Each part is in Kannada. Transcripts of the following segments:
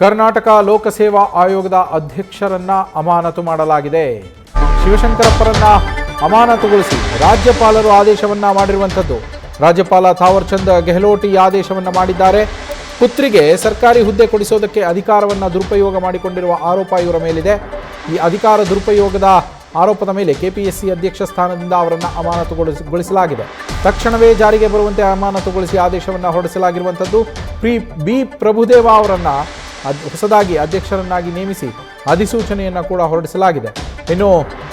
ಕರ್ನಾಟಕ ಲೋಕಸೇವಾ ಆಯೋಗದ ಅಧ್ಯಕ್ಷರನ್ನ ಅಮಾನತು ಮಾಡಲಾಗಿದೆ. ಶಿವಶಂಕರಪ್ಪರನ್ನ ಅಮಾನತುಗೊಳಿಸಿ ರಾಜ್ಯಪಾಲರು ಆದೇಶವನ್ನ ಮಾಡಿರುವಂಥದ್ದು. ರಾಜ್ಯಪಾಲ ಥಾವರ್ಚಂದ್ ಗೆಹ್ಲೋಟ್ ಈ ಆದೇಶವನ್ನ ಮಾಡಿದ್ದಾರೆ. ಪುತ್ರಿಗೆ ಸರ್ಕಾರಿ ಹುದ್ದೆ ಕೊಡಿಸೋದಕ್ಕೆ ಅಧಿಕಾರವನ್ನು ದುರುಪಯೋಗ ಮಾಡಿಕೊಂಡಿರುವ ಆರೋಪ ಇವರ ಮೇಲಿದೆ. ಈ ಅಧಿಕಾರ ದುರುಪಯೋಗದ ಆರೋಪದ ಮೇಲೆ ಕೆಪಿಎಸ್ಸಿ ಅಧ್ಯಕ್ಷ ಸ್ಥಾನದಿಂದ ಅವರನ್ನು ಅಮಾನತುಗೊಳಿಸಲಾಗಿದೆ. ತಕ್ಷಣವೇ ಜಾರಿಗೆ ಬರುವಂತೆ ಅಮಾನತುಗೊಳಿಸಿ ಆದೇಶವನ್ನು ಹೊರಡಿಸಲಾಗಿರುವಂಥದ್ದು. ಬಿ ಪ್ರಭುದೇವ ಅವರನ್ನು ಹೊಸದಾಗಿ ಅಧ್ಯಕ್ಷರನ್ನಾಗಿ ನೇಮಿಸಿ ಅಧಿಸೂಚನೆಯನ್ನು ಕೂಡ ಹೊರಡಿಸಲಾಗಿದೆ. ಇನ್ನು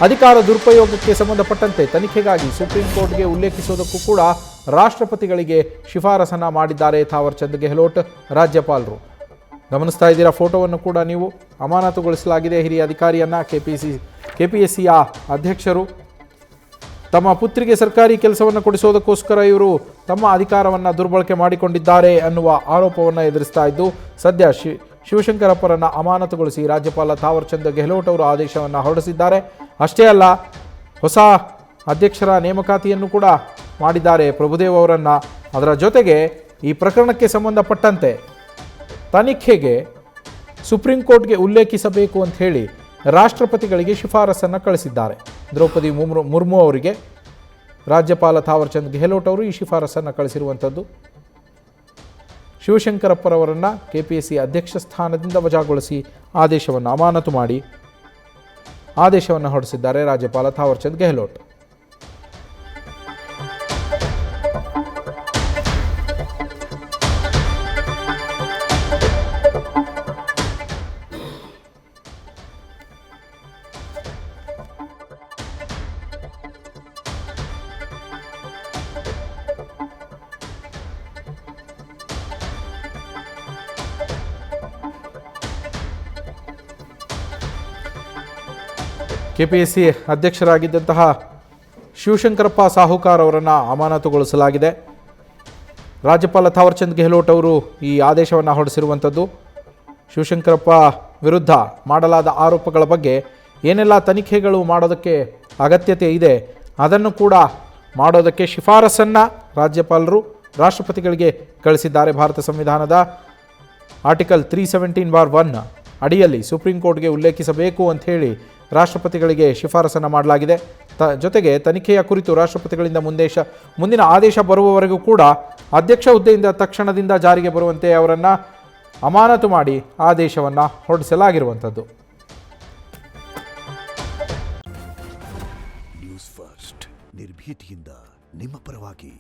ಅಧಿಕಾರ ದುರುಪಯೋಗಕ್ಕೆ ಸಂಬಂಧಪಟ್ಟಂತೆ ತನಿಖೆಗಾಗಿ ಸುಪ್ರೀಂ ಕೋರ್ಟ್ಗೆ ಉಲ್ಲೇಖಿಸುವುದಕ್ಕೂ ಕೂಡ ರಾಷ್ಟ್ರಪತಿಗಳಿಗೆ ಶಿಫಾರಸನ್ನು ಮಾಡಿದ್ದಾರೆ ಥಾವರ್ಚಂದ್ ಗೆಹ್ಲೋಟ್ ರಾಜ್ಯಪಾಲರು. ಗಮನಿಸ್ತಾ ಇದ್ದೀರಾ ಫೋಟೋವನ್ನು ಕೂಡ ನೀವು. ಅಮಾನತುಗೊಳಿಸಲಾಗಿದೆ ಹಿರಿಯ ಅಧಿಕಾರಿಯನ್ನು. ಕೆಪಿಎಸ್ಸಿಯ ಅಧ್ಯಕ್ಷರು ತಮ್ಮ ಪುತ್ರಿಗೆ ಸರ್ಕಾರಿ ಕೆಲಸವನ್ನು ಕೊಡಿಸೋದಕ್ಕೋಸ್ಕರ ಇವರು ತಮ್ಮ ಅಧಿಕಾರವನ್ನು ದುರ್ಬಳಕೆ ಮಾಡಿಕೊಂಡಿದ್ದಾರೆ ಅನ್ನುವ ಆರೋಪವನ್ನು ಎದುರಿಸ್ತಾ ಇದ್ದು, ಸದ್ಯ ಶಿವಶಂಕರಪ್ಪರನ್ನು ಅಮಾನತುಗೊಳಿಸಿ ರಾಜ್ಯಪಾಲ ಥಾವರ್ಚಂದ್ ಗೆಹ್ಲೋಟ್ ಅವರು ಆದೇಶವನ್ನು ಹೊರಡಿಸಿದ್ದಾರೆ. ಅಷ್ಟೇ ಅಲ್ಲ, ಹೊಸ ಅಧ್ಯಕ್ಷರ ನೇಮಕಾತಿಯನ್ನು ಕೂಡ ಮಾಡಿದ್ದಾರೆ ಪ್ರಭುದೇವ್ ಅವರನ್ನು. ಅದರ ಜೊತೆಗೆ ಈ ಪ್ರಕರಣಕ್ಕೆ ಸಂಬಂಧಪಟ್ಟಂತೆ ತನಿಖೆಗೆ ಸುಪ್ರೀಂ ಕೋರ್ಟ್ಗೆ ಉಲ್ಲೇಖಿಸಬೇಕು ಅಂತ ಹೇಳಿ ರಾಷ್ಟ್ರಪತಿಗಳಿಗೆ ಶಿಫಾರಸನ್ನು ಕಳಿಸಿದ್ದಾರೆ. ದ್ರೌಪದಿ ಮುರ್ಮು ಅವರಿಗೆ ರಾಜ್ಯಪಾಲ ಥಾವರ್ಚಂದ್ ಗೆಹ್ಲೋಟ್ ಅವರು ಈ ಶಿಫಾರಸನ್ನು ಕಳಿಸಿರುವಂಥದ್ದು. ಶಿವಶಂಕರಪ್ಪರವರನ್ನು ಕೆಪಿಎಸ್ಸಿ ಅಧ್ಯಕ್ಷ ಸ್ಥಾನದಿಂದ ವಜಾಗೊಳಿಸಿ ಆದೇಶವನ್ನು ಅಮಾನತು ಮಾಡಿ ಆದೇಶವನ್ನು ಹೊರಡಿಸಿದ್ದಾರೆ ರಾಜ್ಯಪಾಲ ಥಾವರ್ಚಂದ್ ಗೆಹ್ಲೋಟ್. ಕೆಪಿಎಸ್ಸಿ ಅಧ್ಯಕ್ಷರಾಗಿದ್ದಂತಹ ಶಿವಶಂಕರಪ್ಪ ಸಾಹುಕಾರ್ ಅವರನ್ನು ಅಮಾನತುಗೊಳಿಸಲಾಗಿದೆ. ರಾಜ್ಯಪಾಲ ಥಾವರ್ಚಂದ್ ಗೆಹ್ಲೋಟ್ ಅವರು ಈ ಆದೇಶವನ್ನು ಹೊರಡಿಸಿರುವಂಥದ್ದು. ಶಿವಶಂಕರಪ್ಪ ವಿರುದ್ಧ ಮಾಡಲಾದ ಆರೋಪಗಳ ಬಗ್ಗೆ ಏನೆಲ್ಲ ತನಿಖೆಗಳು ಮಾಡೋದಕ್ಕೆ ಅಗತ್ಯತೆ ಇದೆ ಅದನ್ನು ಕೂಡ ಮಾಡೋದಕ್ಕೆ ಶಿಫಾರಸನ್ನು ರಾಜ್ಯಪಾಲರು ರಾಷ್ಟ್ರಪತಿಗಳಿಗೆ ಕಳಿಸಿದ್ದಾರೆ. ಭಾರತ ಸಂವಿಧಾನದ ಆರ್ಟಿಕಲ್ 317(1) ಅಡಿಯಲ್ಲಿ ಸುಪ್ರೀಂ ಕೋರ್ಟ್ಗೆ ಉಲ್ಲೇಖಿಸಬೇಕು ಅಂಥೇಳಿ ರಾಷ್ಟ್ರಪತಿಗಳಿಗೆ ಶಿಫಾರಸನ್ನು ಮಾಡಲಾಗಿದೆ. ಜೊತೆಗೆ ತನಿಖೆಯ ಕುರಿತು ರಾಷ್ಟ್ರಪತಿಗಳಿಂದ ಮುಂದಿನ ಆದೇಶ ಬರುವವರೆಗೂ ಕೂಡ ಅಧ್ಯಕ್ಷ ಹುದ್ದೆಯಿಂದ ತಕ್ಷಣದಿಂದ ಜಾರಿಗೆ ಬರುವಂತೆ ಅವರನ್ನು ಅಮಾನತು ಮಾಡಿ ಆದೇಶವನ್ನು ಹೊರಡಿಸಲಾಗಿರುವಂಥದ್ದು. ನ್ಯೂಸ್ ಫಸ್ಟ್ ನಿರ್ಭೀತಿಯಿಂದ ನಿಮ್ಮ ಪರವಾಗಿ.